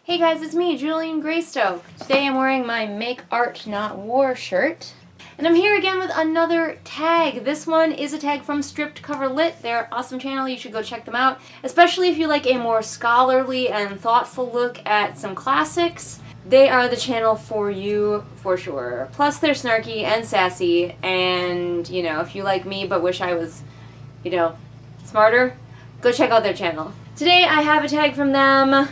Hey guys, it's me, Julian Greystoke. Today I'm wearing my Make Art Not War shirt. And I'm here again with another tag. This one is a tag from Stripped Cover Lit. They're an awesome channel, you should go check them out. Especially if you like a more scholarly and thoughtful look at some classics. They are the channel for you, for sure. Plus they're snarky and sassy, and, you know, if you like me but wish I was, you know, smarter, go check out their channel. Today I have a tag from them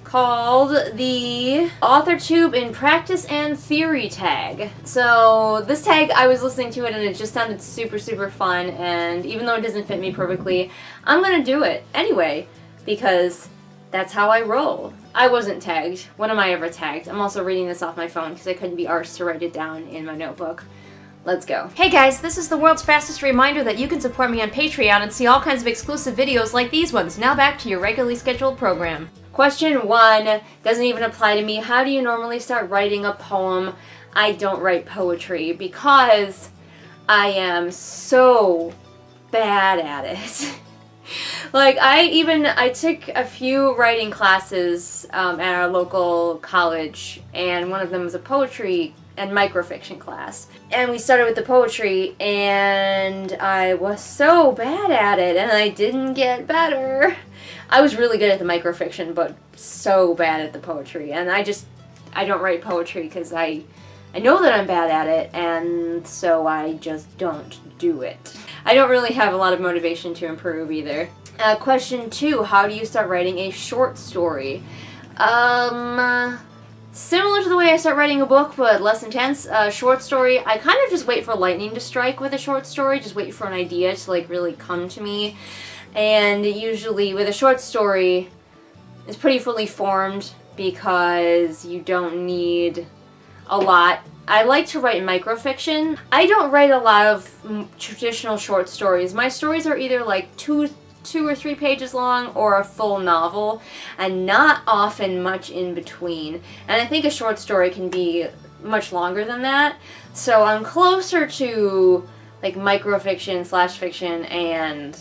called the Authortube in Practice and Theory tag. So this tag, I was listening to it and it just sounded super fun, and even though it doesn't fit me perfectly, I'm gonna do it anyway because that's how I roll. I wasn't tagged. When am I ever tagged? I'm also reading this off my phone because I couldn't be arsed to write it down in my notebook. Let's go. Hey guys, this is the world's fastest reminder that you can support me on Patreon and see all kinds of exclusive videos like these ones. Now back to your regularly scheduled program. Question 1 doesn't even apply to me. How do you normally start writing a poem? I don't write poetry because I am so bad at it. Like, I took a few writing classes at our local college, and one of them was a poetry and microfiction class. And we started with the poetry, and I was so bad at it, and I didn't get better. I was really good at the microfiction, but so bad at the poetry. And I don't write poetry because I know that I'm bad at it, and so I just don't do it. I don't really have a lot of motivation to improve either. Question 2, how do you start writing a short story? Similar to the way I start writing a book, but less intense. Short story, I kind of just wait for lightning to strike with a short story, just wait for an idea to like really come to me. And usually with a short story, it's pretty fully formed because you don't need a lot. I like to write microfiction. I don't write a lot of traditional short stories. My stories are either like two or three pages long or a full novel, and not often much in between. And I think a short story can be much longer than that. So I'm closer to like microfiction, flash fiction, and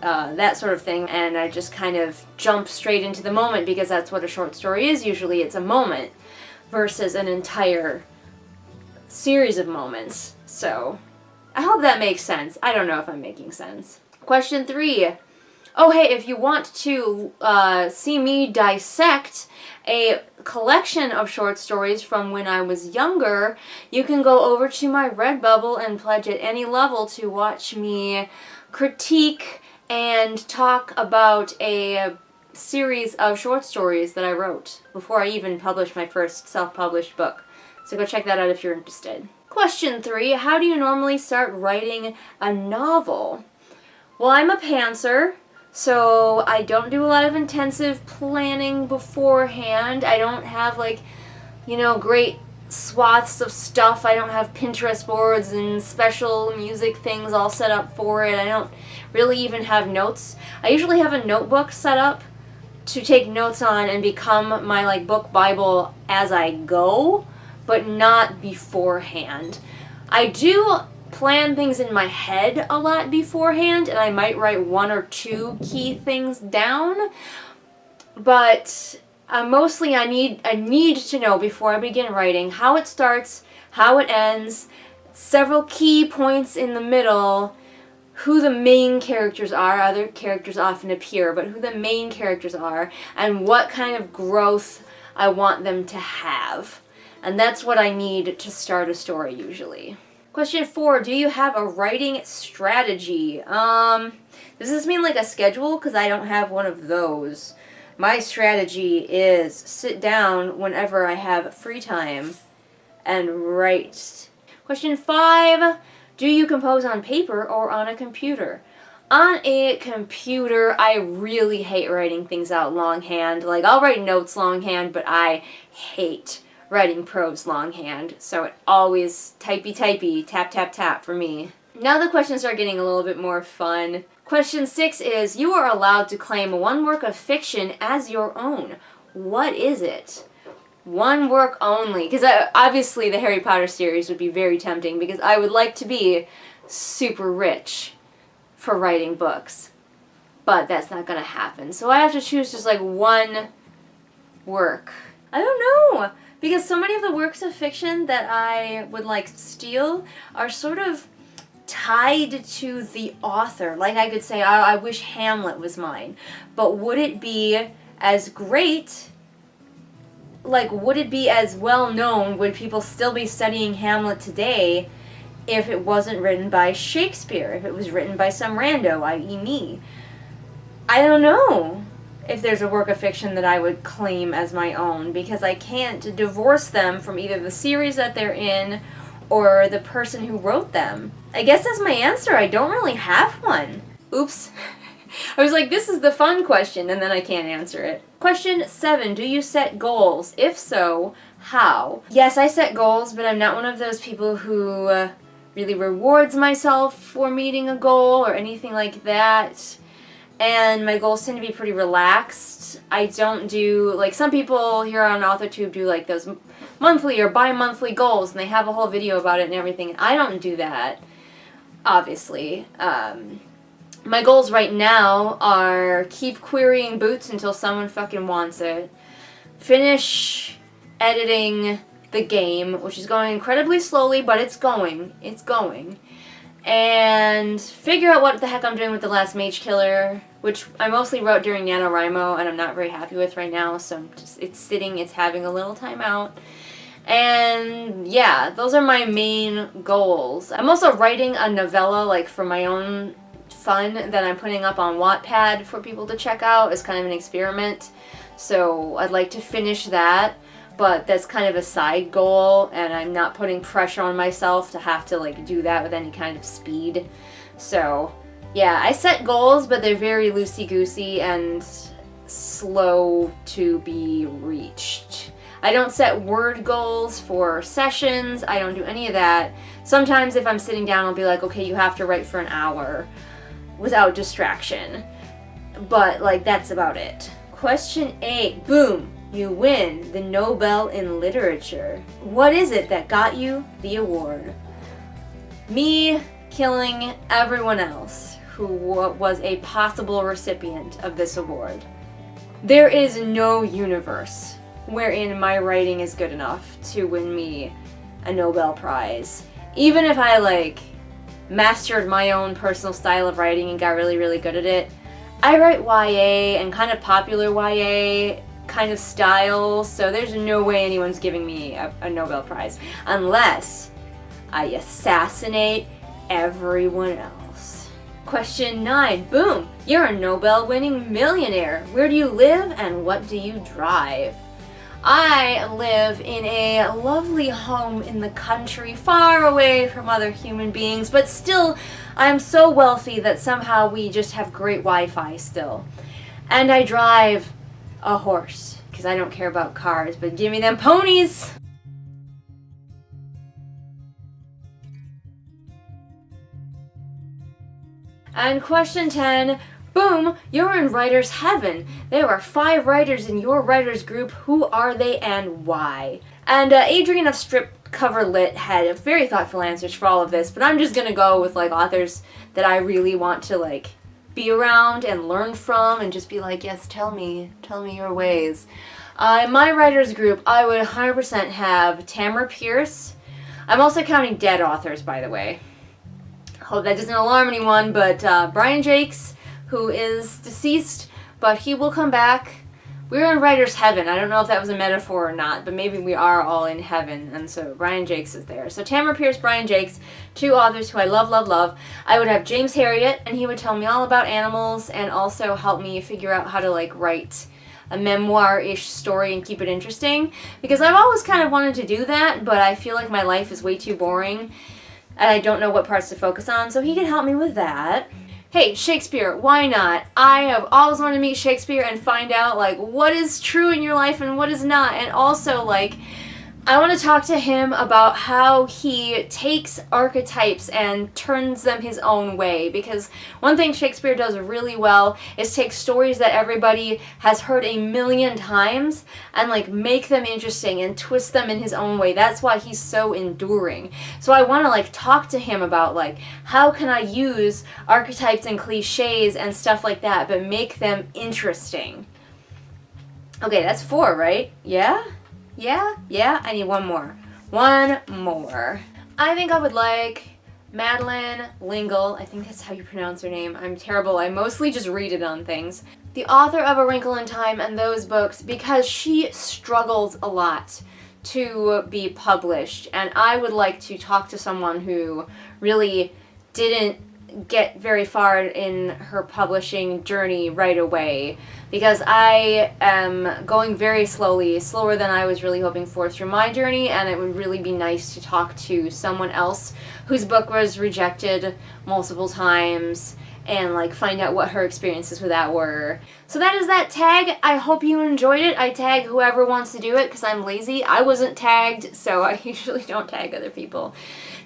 that sort of thing, and I just kind of jump straight into the moment because that's what a short story is. Usually it's a moment versus an entire series of moments. So I hope that makes sense. I don't know if I'm making sense. Question 3. Oh hey, if you want to see me dissect a collection of short stories from when I was younger, you can go over to my Redbubble and pledge at any level to watch me critique and talk about a series of short stories that I wrote before I even published my first self-published book. So go check that out if you're interested. Question 3, how do you normally start writing a novel? Well, I'm a pantser, so I don't do a lot of intensive planning beforehand. I don't have, like, you know, great swaths of stuff. I don't have Pinterest boards and special music things all set up for it. I don't really even have notes. I usually have a notebook set up to take notes on and become my like book bible as I go, but not beforehand. I do plan things in my head a lot beforehand, and I might write 1 or 2 key things down, but mostly I need to know before I begin writing how it starts, how it ends, several key points in the middle, who the main characters are. Other characters often appear, but who the main characters are, and what kind of growth I want them to have. And that's what I need to start a story usually. Question 4, do you have a writing strategy? Does this mean like a schedule? Because I don't have one of those. My strategy is sit down whenever I have free time and write. Question 5, do you compose on paper or on a computer? On a computer, I really hate writing things out longhand. Like, I'll write notes longhand, but I hate writing prose longhand. So it always typey, tap for me. Now the questions start getting a little bit more fun. Question 6 is, you are allowed to claim one work of fiction as your own. What is it? One work only. Because obviously the Harry Potter series would be very tempting because I would like to be super rich for writing books. But that's not going to happen. So I have to choose just like one work. I don't know, because so many of the works of fiction that I would like steal are sort of tied to the author. Like I could say, I wish Hamlet was mine, but would it be as great? Like, would it be as well known? Would people still be studying Hamlet today if it wasn't written by Shakespeare? If it was written by some rando, i.e. me? I don't know if there's a work of fiction that I would claim as my own, because I can't divorce them from either the series that they're in or the person who wrote them. I guess that's my answer. I don't really have one. Oops. I was like, this is the fun question, and then I can't answer it. Question 7, do you set goals? If so, how? Yes, I set goals, but I'm not one of those people who really rewards myself for meeting a goal or anything like that. And my goals tend to be pretty relaxed. I don't do, like, some people here on Authortube do like those monthly or bi-monthly goals, and they have a whole video about it and everything. I don't do that, obviously. My goals right now are keep querying Boots until someone fucking wants it, finish editing the game, which is going incredibly slowly, but it's going, and figure out what the heck I'm doing with the last Mage Killer, which I mostly wrote during NaNoWriMo, and I'm not very happy with right now, so it's sitting, it's having a little time out. And yeah, those are my main goals. I'm also writing a novella, like, for my own fun that I'm putting up on Wattpad for people to check out as kind of an experiment. So I'd like to finish that, but that's kind of a side goal, and I'm not putting pressure on myself to have to like do that with any kind of speed. So yeah, I set goals, but they're very loosey-goosey and slow to be reached. I don't set word goals for sessions. I don't do any of that. Sometimes if I'm sitting down, I'll be like, okay, you have to write for an hour without distraction. But like, that's about it. Question 8. Boom. You win the Nobel in Literature. What is it that got you the award? Me killing everyone else who was a possible recipient of this award. There is no universe wherein my writing is good enough to win me a Nobel Prize. Even if I like mastered my own personal style of writing and got really, really good at it, I write YA and kind of popular YA kind of style, so there's no way anyone's giving me a Nobel Prize unless I assassinate everyone else. Question 9. Boom! You're a Nobel-winning millionaire. Where do you live and what do you drive? I live in a lovely home in the country, far away from other human beings, but still, I'm so wealthy that somehow we just have great Wi-Fi still. And I drive a horse, because I don't care about cars, but give me them ponies! And question 10. Boom, you're in writer's heaven. There are 5 writers in your writer's group. Who are they and why? And Adrian of Strip Cover Lit had very thoughtful answers for all of this, but I'm just gonna go with like authors that I really want to like be around and learn from and just be like, yes, tell me your ways. In my writer's group, I would 100% have Tamara Pierce. I'm also counting dead authors, by the way. Hope that doesn't alarm anyone, but Brian Jakes, who is deceased, but he will come back. We're in writer's heaven. I don't know if that was a metaphor or not, but maybe we are all in heaven, and so Brian Jakes is there. So Tamara Pierce, Brian Jakes, 2 authors who I love, love, love. I would have James Herriot, and he would tell me all about animals and also help me figure out how to like write a memoir-ish story and keep it interesting, because I've always kind of wanted to do that, but I feel like my life is way too boring and I don't know what parts to focus on, so he can help me with that. Hey, Shakespeare, why not? I have always wanted to meet Shakespeare and find out, like, what is true in your life and what is not. And also, like, I want to talk to him about how he takes archetypes and turns them his own way. Because one thing Shakespeare does really well is take stories that everybody has heard a million times and, like, make them interesting and twist them in his own way. That's why he's so enduring. So I want to, like, talk to him about, like, how can I use archetypes and cliches and stuff like that, but make them interesting. Okay, that's 4, right? Yeah? Yeah? Yeah? I need one more. One more. I think I would like Madeline L'Engle. I think that's how you pronounce her name. I'm terrible. I mostly just read it on things. The author of A Wrinkle in Time and those books, because she struggled a lot to be published. And I would like to talk to someone who really didn't get very far in her publishing journey right away, because I am going very slowly, slower than I was really hoping for through my journey, and it would really be nice to talk to someone else whose book was rejected multiple times and like find out what her experiences with that were. So that is that tag. I hope you enjoyed it. I tag whoever wants to do it because I'm lazy. I wasn't tagged, so I usually don't tag other people.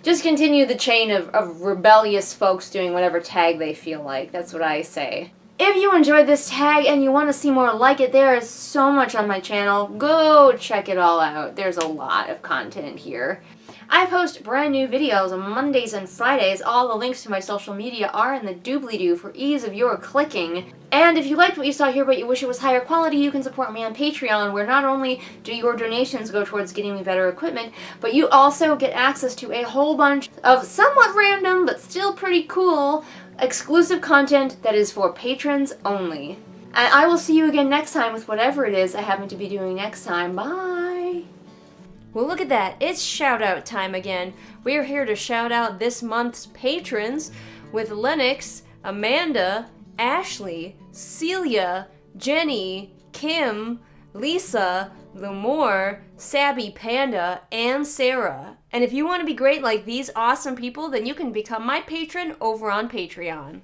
Just continue the chain of rebellious folks doing whatever tag they feel like. That's what I say. If you enjoyed this tag and you want to see more like it, there is so much on my channel. Go check it all out. There's a lot of content here. I post brand new videos on Mondays and Fridays. All the links to my social media are in the doobly-doo for ease of your clicking. And if you liked what you saw here but you wish it was higher quality, you can support me on Patreon, where not only do your donations go towards getting me better equipment, but you also get access to a whole bunch of somewhat random but still pretty cool exclusive content that is for patrons only. And I will see you again next time with whatever it is I happen to be doing next time. Bye! Well, look at that. It's shout-out time again. We're here to shout out this month's patrons with Lennox, Amanda, Ashley, Celia, Jenny, Kim, Lisa, Lemore, Sabby Panda, and Sarah. And if you want to be great like these awesome people, then you can become my patron over on Patreon.